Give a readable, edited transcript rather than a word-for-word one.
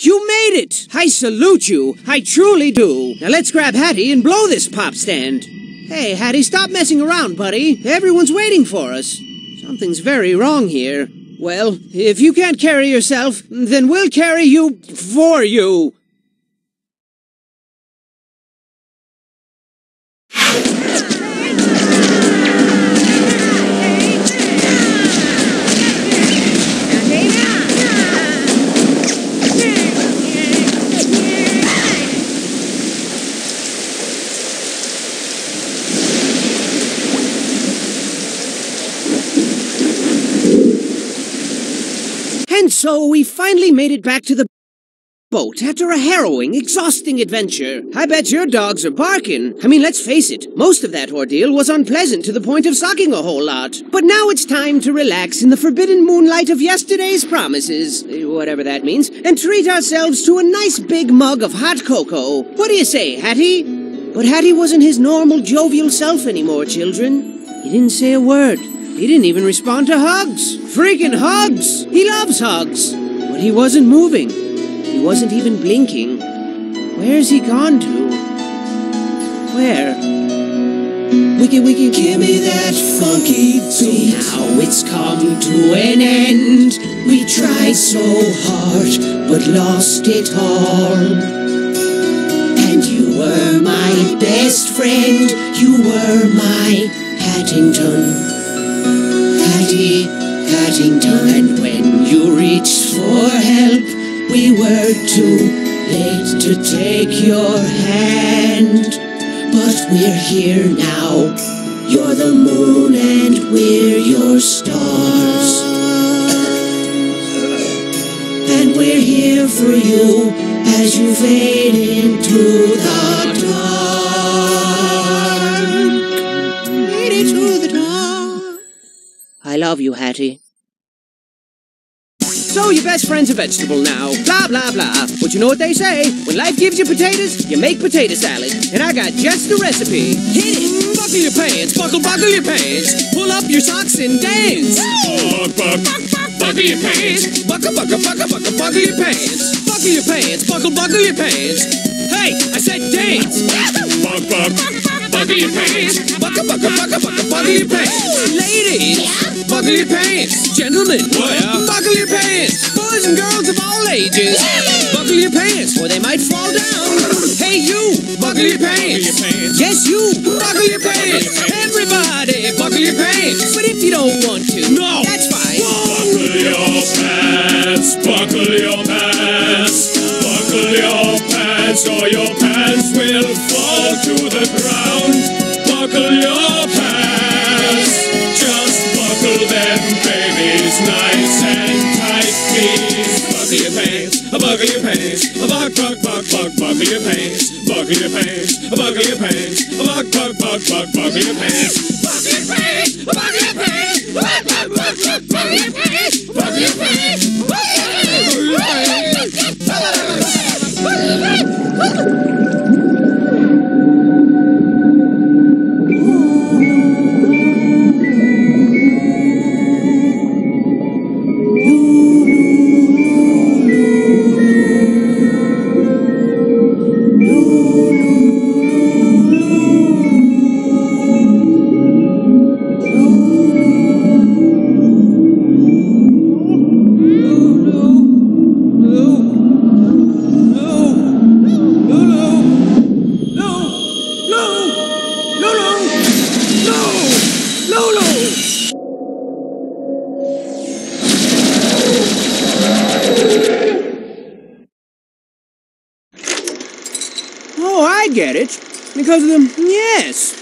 You made it! I salute you. I truly do. Now let's grab Hatty and blow this pop stand. Hey, Hatty, stop messing around, buddy. Everyone's waiting for us. Something's very wrong here. Well, if you can't carry yourself, then we'll carry you for you. And so we finally made it back to the boat after a harrowing, exhausting adventure. I bet your dogs are barking. I mean, let's face it, most of that ordeal was unpleasant to the point of sucking a whole lot. But now it's time to relax in the forbidden moonlight of yesterday's promises, whatever that means, and treat ourselves to a nice big mug of hot cocoa. What do you say, Hatty? But Hatty wasn't his normal jovial self anymore, children. He didn't say a word. He didn't even respond to hugs. Freaking hugs! He loves hugs. But he wasn't moving. He wasn't even blinking. Where's he gone to? Where? Wiki, wiki, give me that funky beat. Now it's come to an end. We tried so hard, but lost it all. And you were my best friend. You were my Hattington. Hatty, Hattington. And when you reached for help, we were too late to take your hand. But we're here now. You're the moon and we're your stars. And we're here for you as you fade into the dark. Fade into the dark. I love you, Hatty. So your best friend's a vegetable now. Blah, blah, blah. But you know what they say? When life gives you potatoes, you make potato salad. And I got just the recipe. Hit it! Buckle your pants. Buckle your pants. Pull up your socks and dance. Buckle your pants. Buckle your pants. Buckle your pants. Buckle your pants. Hey, I said dance. Buckle your pants. Buckle your pants. Ladies, buckle your pants. Gentlemen, buckle your pants. Boys and girls of all ages, buckle your pants or they might fall down. Hey you, buckle your pants. Yes you, buckle your pants. Everybody, buckle your pants. But if you don't want to, no, that's fine. Buckle your pants. Buckle your pants. Buckle your pants or your pants will fall to the ground. Buckle your pants. Just buckle them, babies, nice and tight, please. Buckle your pants. Buckle your pants. Buckle your pants. Buckle your pants. Buckle your pants. Buckle your pants. Buckle your pants. Buckle your pants. Buckle your pants. Buckle your pants. Buckle your pants. Oh, I get it. Because of the... Yes.